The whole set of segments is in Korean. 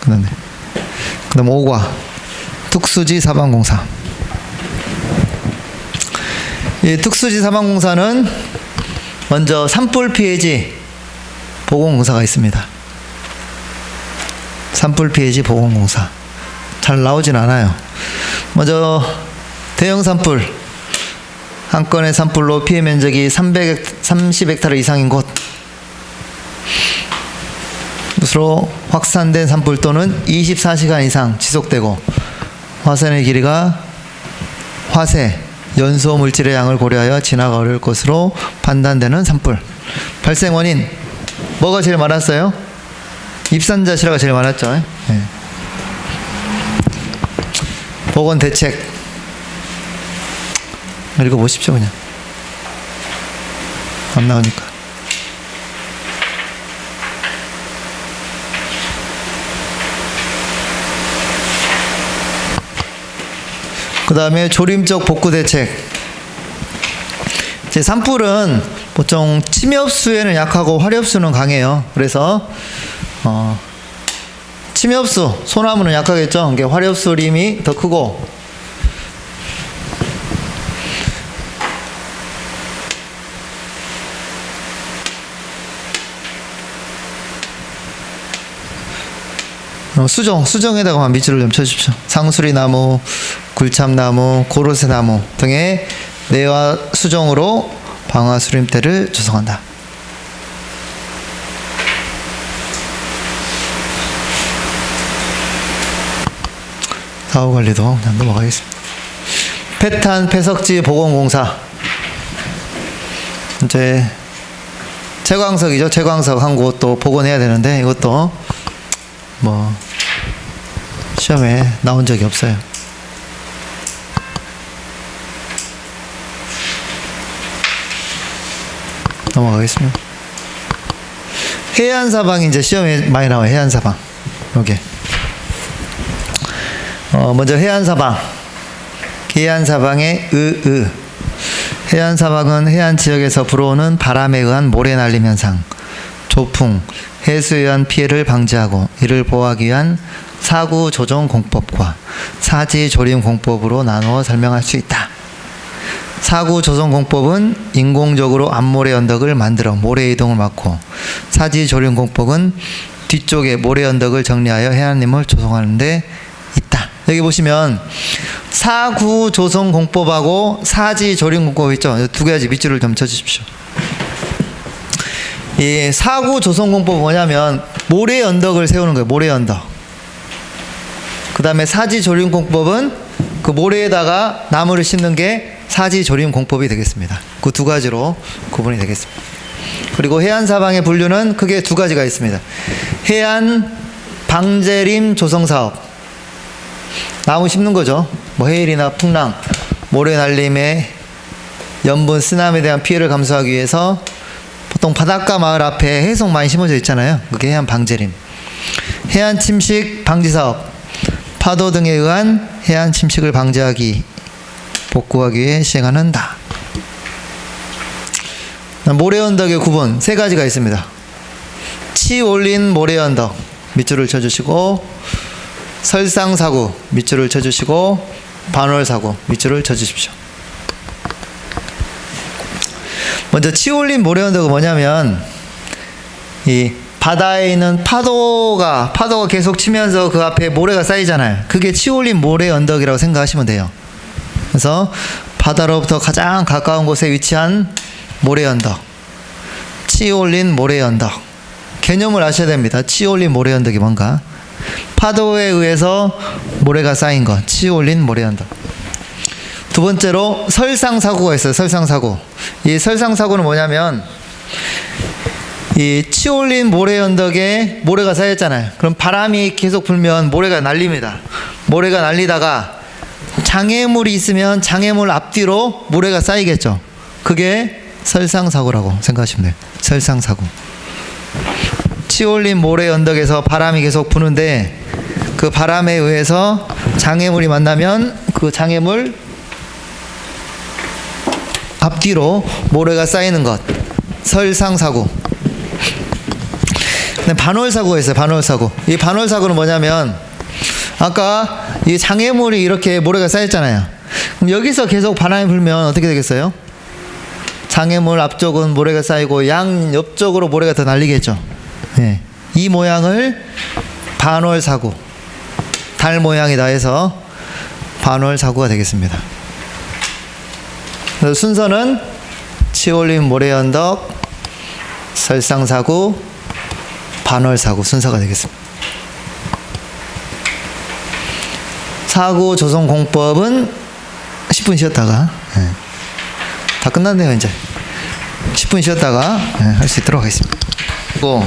그다음 5과 특수지 사방공사. 이 특수지 사방공사는 먼저 산불 피해지 보건공사가 있습니다. 산불 피해지 보건공사. 잘 나오진 않아요. 먼저 대형 산불, 한 건의 산불로 피해 면적이 30헥타르 이상인 곳으로 확산된 산불 또는 24시간 이상 지속되고 화산의 길이가 화세, 연소 물질의 양을 고려하여 진화가 어려울 것으로 판단되는 산불. 발생 원인 뭐가 제일 많았어요? 입산자 실화가 제일 많았죠. 네. 보건 대책 읽어보십시오. 그냥 안 나오니까. 그 다음에 조림적 복구 대책. 이제 산불은 보통 침엽수에는 약하고 화렵수는 강해요. 그래서 침엽수, 소나무는 약하겠죠. 이게 화렵수 림이 더 크고, 수정에다가만 밑줄을 좀 쳐주십시오. 상수리나무, 굴참나무, 고로쇠나무 등의 내화 수정으로 방화 수림대를 조성한다. 사후관리도 그냥 넘어가겠습니다. 폐탄 폐석지 보건공사. 이제 채광석이죠. 채광석 한 곳 또 복원해야 되는데 이것도 뭐 시험에 나온 적이 없어요. 넘어가겠습니다. 해안사방이 이제 시험에 많이 나와요. 해안사방. 요게. 먼저 해안사방. 해안사방의 해안사방은 해안 지역에서 불어오는 바람에 의한 모래날림 현상, 조풍, 해수에 의한 피해를 방지하고 이를 보호하기 위한 사구 조정 공법과 사지 조림 공법으로 나누어 설명할 수 있다. 사구 조정 공법은 인공적으로 앞모래 언덕을 만들어 모래 이동을 막고, 사지 조림 공법은 뒤쪽에 모래 언덕을 정리하여 해안림을 조성하는 데 있다. 여기 보시면 사구 조성 공법하고 사지 조림 공법 있죠. 두 가지 밑줄을 좀 쳐주십시오. 이 사구 조성 공법은 뭐냐면 모래 언덕을 세우는 거예요. 모래 언덕. 그 다음에 사지 조림 공법은 그 모래에다가 나무를 심는 게 사지 조림 공법이 되겠습니다. 그 두 가지로 구분이 되겠습니다. 그리고 해안 사방의 분류는 크게 두 가지가 있습니다. 해안 방제림 조성 사업. 나무 심는 거죠. 뭐 해일이나 풍랑, 모래 날림의 염분, 쓰나미에 대한 피해를 감수하기 위해서 보통 바닷가 마을 앞에 해송 많이 심어져 있잖아요. 그게 해안 방제림. 해안 침식 방지 사업. 파도 등에 의한 해안 침식을 방지하기, 복구하기 위해 시행한다. 모래 언덕의 구분 세 가지가 있습니다. 치 올린 모래 언덕 밑줄을 쳐주시고, 설상사구 밑줄을 쳐주시고, 반월사구 밑줄을 쳐주십시오. 먼저 치 올린 모래 언덕은 뭐냐면, 이 바다에 있는 파도가 계속 치면서 그 앞에 모래가 쌓이잖아요. 그게 치 올린 모래 언덕이라고 생각하시면 돼요. 그래서 바다로부터 가장 가까운 곳에 위치한 모래 언덕, 치 올린 모래 언덕. 개념을 아셔야 됩니다. 치 올린 모래 언덕이 뭔가. 파도에 의해서 모래가 쌓인 것, 치 올린 모래 언덕. 두 번째로 설상사구가 있어요. 설상사구. 이 설상사구는 뭐냐면, 이 치 올린 모래 언덕에 모래가 쌓였잖아요. 그럼 바람이 계속 불면 모래가 날립니다. 모래가 날리다가 장애물이 있으면 장애물 앞뒤로 모래가 쌓이겠죠. 그게 설상사구라고 생각하시면 돼요. 설상사구. 치 올린 모래 언덕에서 바람이 계속 부는데 그 바람에 의해서 장애물이 만나면 그 장애물 앞뒤로 모래가 쌓이는 것, 설상사구. 반월사고가 있어요. 반월사고. 이 반월사고는 뭐냐면 아까 이 장애물이 이렇게 모래가 쌓였잖아요. 그럼 여기서 계속 바람이 불면 어떻게 되겠어요? 장애물 앞쪽은 모래가 쌓이고 양 옆쪽으로 모래가 더 날리겠죠. 예. 이 모양을 반월사고, 달 모양이다 해서 반월사고가 되겠습니다. 그래서 순서는 치올림 모래언덕, 설상사고, 반월사고 순서가 되겠습니다. 사고 조성 공법은 10분 쉬었다가 다 끝났네요. 이제 10분 쉬었다가 할 수 있도록 하겠습니다. 그리고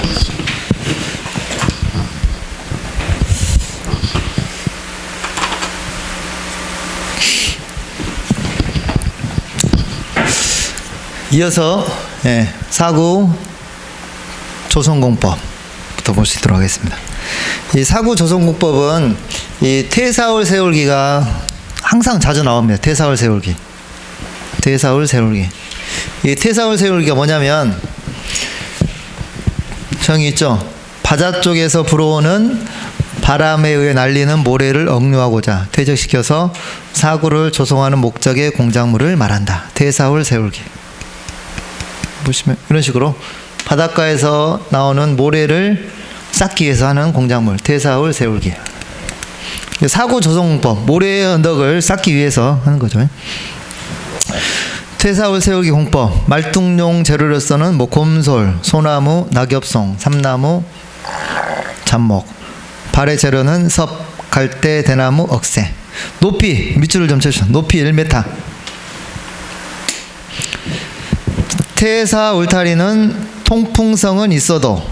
이어서 사구 조성공법부터 볼 수 있도록 하겠습니다. 이 사구 조성공법은 이 퇴사울 세울기가 항상 자주 나옵니다. 퇴사울 세울기. 퇴사울 세울기. 이 퇴사울 세울기가 뭐냐면 저기 있죠. 바다 쪽에서 불어오는 바람에 의해 날리는 모래를 억류하고자 퇴적시켜서 사구를 조성하는 목적의 공작물을 말한다. 퇴사울 세울기. 보시면 이런 식으로 바닷가에서 나오는 모래를 쌓기 위해서 하는 공작물, 퇴사울 세울기. 사구 조성법, 모래의 언덕을 쌓기 위해서 하는 거죠. 퇴사울 세울기 공법, 말뚝용 재료로서는 뭐 곰솔, 소나무, 낙엽송, 삼나무, 잡목. 발의 재료는 섭, 갈대, 대나무, 억새. 높이, 밑줄을 좀 쳐주세요. 높이 1m. 퇴사 울타리는 통풍성은 있어도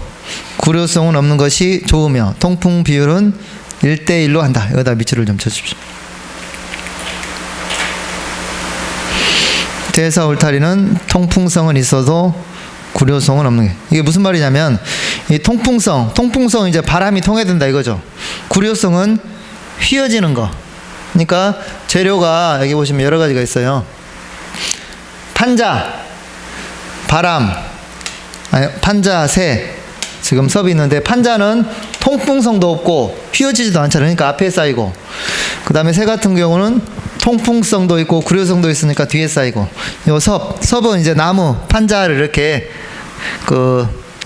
구려성은 없는 것이 좋으며 통풍 비율은 1대1로 한다. 여기다 밑줄을 좀 쳐주십시오. 퇴사 울타리는 통풍성은 있어도 구려성은 없는 게. 이게 무슨 말이냐면 이 통풍성 이제 바람이 통해야 된다 이거죠. 구려성은 휘어지는 거. 그러니까 재료가 여기 보시면 여러 가지가 있어요. 판자, 바람, 판자, 새. 지금 섭이 있는데 판자는 통풍성도 없고 휘어지지도 않잖아요. 그러니까 앞에 쌓이고, 그 다음에 새 같은 경우는 통풍성도 있고 구려성도 있으니까 뒤에 쌓이고, 요 섭은 이제 나무 판자를 이렇게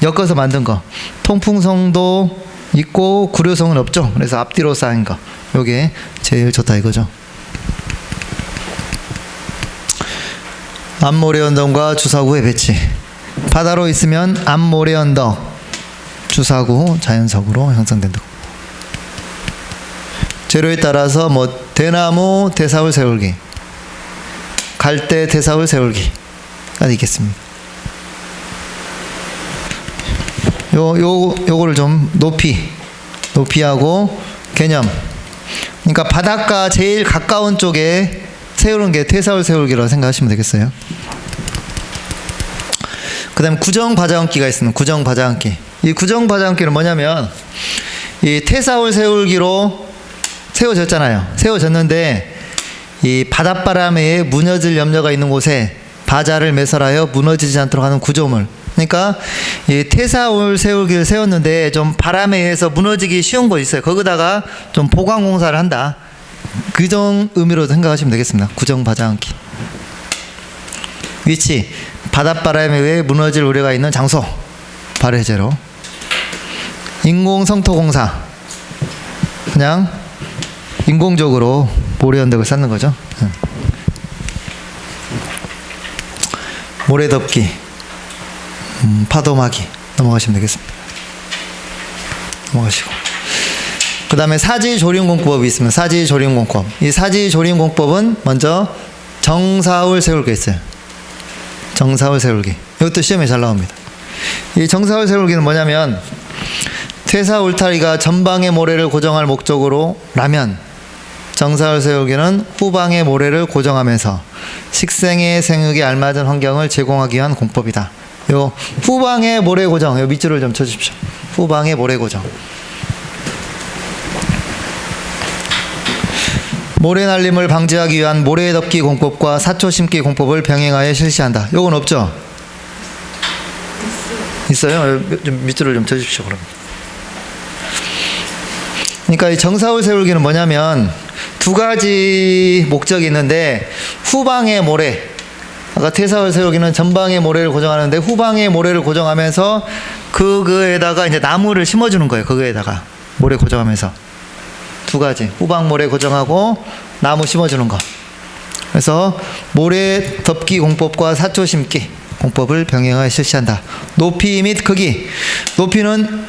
엮어서 만든 거. 통풍성도 있고 구려성은 없죠. 그래서 앞뒤로 쌓인 거. 요게 제일 좋다 이거죠. 앞모래 언덕과 주사구의 배치. 바다로 있으면 앞모래 언덕, 주사구 자연석으로 형성된다. 재료에 따라서 뭐 대나무 대사울 세울기, 갈대 대사울 세울기가 있겠습니다. 요거를 좀 높이하고 개념. 그러니까 바닷가 제일 가까운 쪽에 세우는 게 퇴사울 세울기라고 생각하시면 되겠어요. 그 다음에 구정바자얹기가 있습니다. 구정바자얹기. 이 구정바자얹기는 뭐냐면 이 퇴사울 세울기로 세워졌잖아요. 세워졌는데 이 바닷바람에 무너질 염려가 있는 곳에 바자를 매설하여 무너지지 않도록 하는 구조물. 그러니까 이 퇴사울 세울기를 세웠는데 좀 바람에 의해서 무너지기 쉬운 곳이 있어요. 거기다가 좀 보강 공사를 한다. 그 정 의미로 생각하시면 되겠습니다. 구정바자얹기. 위치, 바닷바람에 의해 무너질 우려가 있는 장소, 발의 재료. 인공성토공사, 그냥 인공적으로 모래 언덕을 쌓는 거죠. 모래덮기, 파도막이. 넘어가시면 되겠습니다. 넘어가시고, 그 다음에 사지조림공법이 있습니다. 사지조림공법. 이 사지조림공법은 먼저 정사울 세울기 있어요. 정사울 세울기. 이것도 시험에 잘 나옵니다. 이 정사울 세울기는 뭐냐면 퇴사 울타리가 전방의 모래를 고정할 목적으로라면 정사울 세울기는 후방의 모래를 고정하면서 식생의 생육에 알맞은 환경을 제공하기 위한 공법이다. 요 후방의 모래 고정, 요 밑줄을 좀 쳐주십시오. 후방의 모래 고정. 모래 날림을 방지하기 위한 모래 덮기 공법과 사초 심기 공법을 병행하여 실시한다. 요건 없죠? 있어요? 좀 밑줄을 좀 쳐주십시오. 그럼. 그러니까 이 정사울 세울기는 뭐냐면 두 가지 목적이 있는데, 후방의 모래, 아까 퇴사울 세울기는 전방의 모래를 고정하는데 후방의 모래를 고정하면서 그거에다가 이제 나무를 심어주는 거예요. 그거에다가 모래 고정하면서 두 가지, 후방 모래 고정하고 나무 심어주는 거. 그래서 모래 덮기 공법과 사초 심기 공법을 병행하여 실시한다. 높이 및 크기, 높이는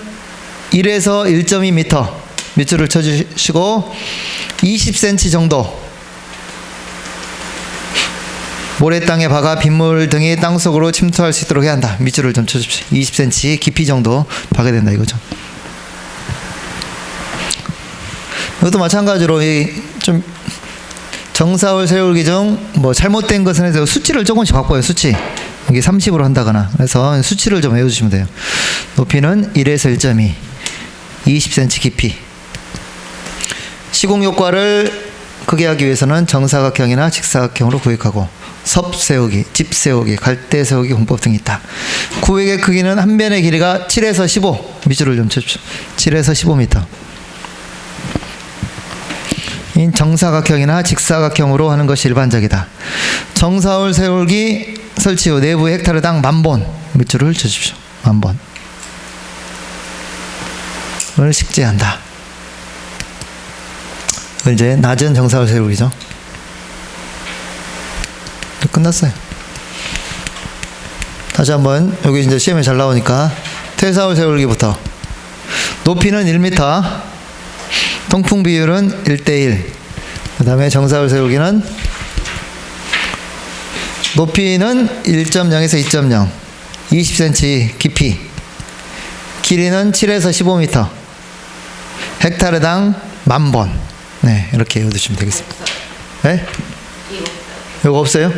1에서 1.2m 밑줄을 쳐주시고 20cm 정도 모래 땅에 박아 빗물 등이 땅속으로 침투할 수 있도록 해야 한다. 밑줄을 좀 쳐주십시오. 20cm 깊이 정도 박아야 된다 이거죠. 이것도 마찬가지로 좀 정사울 세울기 중 뭐 잘못된 것은 해서 수치를 조금씩 바꿔요. 수치 이게 30으로 한다거나, 그래서 수치를 좀 외워주시면 돼요. 높이는 1에서 1.2, 20cm 깊이. 시공 효과를 크게 하기 위해서는 정사각형이나 직사각형으로 구획하고 섭 세우기, 집 세우기, 갈대 세우기 공법 등이 있다. 구획의 크기는 한 변의 길이가 7에서 15, 밑줄을 좀 쳐주십시오. 7에서 15m. 정사각형이나 직사각형으로 하는 것이 일반적이다. 정사울 세울기 설치 후 내부 헥타르당 10,000본, 밑줄을 쳐주십시오. 10,000본 을 식재한다. 이제 낮은 정사울 세울기죠. 끝났어요. 다시 한번, 여기 이제 시험에 잘 나오니까 퇴사울 세울기부터. 높이는 1m, 통풍 비율은 1:1. 그 다음에 정사울 세울기는 높이는 1.0에서 2.0, 20cm 깊이, 길이는 7에서 15m, 헥타르당 10,000본. 네, 이렇게 외워두시면 되겠습니다. 네? 이거 없어요?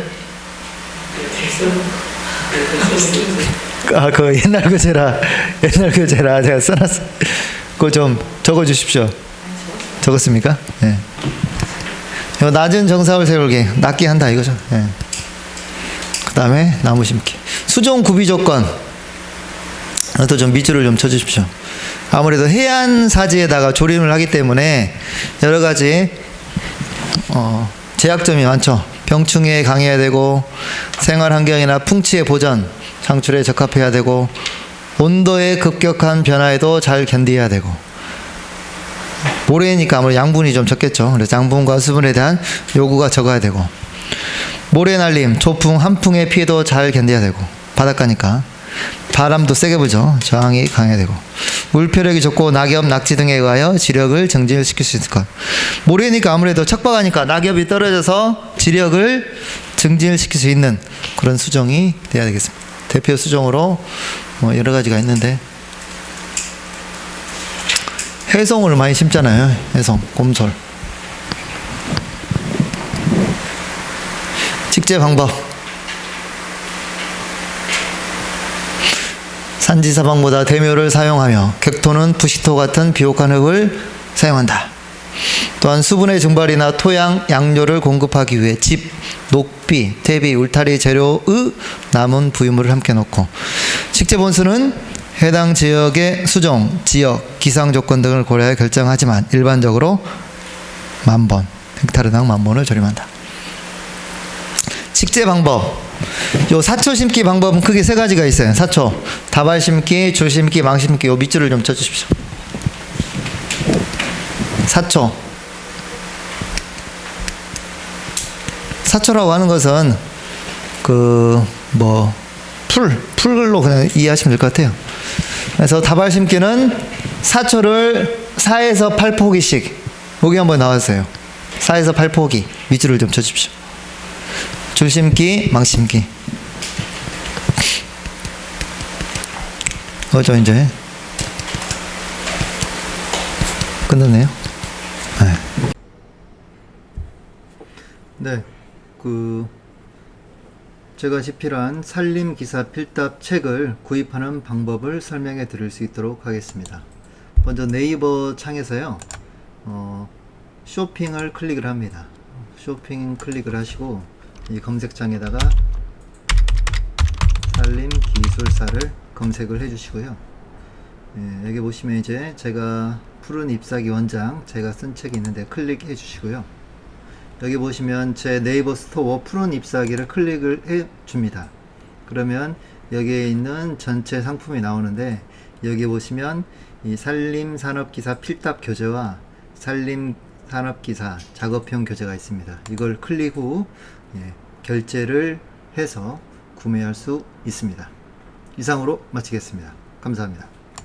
아, 그 옛날 교재라 제가 써놨어. 그거 좀 적어주십시오. 적었습니까? 네. 요 낮은 정사울 세울기, 낮게 한다 이거죠. 네. 그 다음에 나무 심기. 수종 구비 조건, 또 좀 밑줄을 좀 쳐주십시오. 아무래도 해안 사지에다가 조림을 하기 때문에 여러 가지 제약점이 많죠. 병충해에 강해야 되고, 생활 환경이나 풍치의 보전, 창출에 적합해야 되고, 온도의 급격한 변화에도 잘 견뎌야 되고, 모래니까 아무래도 양분이 좀 적겠죠. 그래서 양분과 수분에 대한 요구가 적어야 되고, 모래 날림, 조풍, 한풍의 피해도 잘 견뎌야 되고, 바닷가니까 바람도 세게 불죠. 저항이 강해야 되고, 물표력이 좋고 낙엽, 낙지 등에 의하여 지력을 증진시킬 수 있을 것. 모래니까 아무래도 척박하니까 낙엽이 떨어져서 지력을 증진시킬 수 있는 그런 수종이 돼야 되겠습니다. 대표 수종으로 뭐 여러 가지가 있는데, 해송을 많이 심잖아요. 해송, 곰솔. 식재 방법. 산지사방보다 대묘를 사용하며 객토는 부시토 같은 비옥한 흙을 사용한다. 또한 수분의 증발이나 토양, 양료를 공급하기 위해 집, 녹비, 퇴비, 울타리 재료의 남은 부유물을 함께 넣고, 식재 본수는 해당 지역의 수종, 지역, 기상 조건 등을 고려하여 결정하지만 일반적으로 10,000본, 헥타르당 10,000본을 조림한다. 식재 방법. 요 사초 심기 방법은 크게 세 가지가 있어요. 사초, 다발 심기, 줄 심기, 망 심기. 요 밑줄을 좀 쳐주십시오. 사초. 사초라고 하는 것은 풀로 그냥 이해하시면 될 것 같아요. 그래서 다발 심기는 사초를 4에서 8포기씩, 여기 한번 나와주세요. 4에서 8포기 밑줄을 좀 쳐주십시오. 줄 심기, 망 심기. 어죠 이제 끝났네요. 네, 제가 집필한 산림기사 필답 책을 구입하는 방법을 설명해 드릴 수 있도록 하겠습니다. 먼저 네이버 창에서요, 쇼핑을 클릭을 합니다. 쇼핑 클릭을 하시고 이 검색창에다가 산림기술사를 검색을 해 주시고요. 여기 보시면 이제 제가 푸른 잎사귀 원장 제가 쓴 책이 있는데 클릭해 주시고요. 여기 보시면 제 네이버 스토어 푸른 잎사귀를 클릭을 해 줍니다. 그러면 여기에 있는 전체 상품이 나오는데, 여기 보시면 이 산림산업기사 필답 교재와 산림산업기사 작업형 교재가 있습니다. 이걸 클릭 후 결제를 해서 구매할 수 있습니다. 이상으로 마치겠습니다. 감사합니다.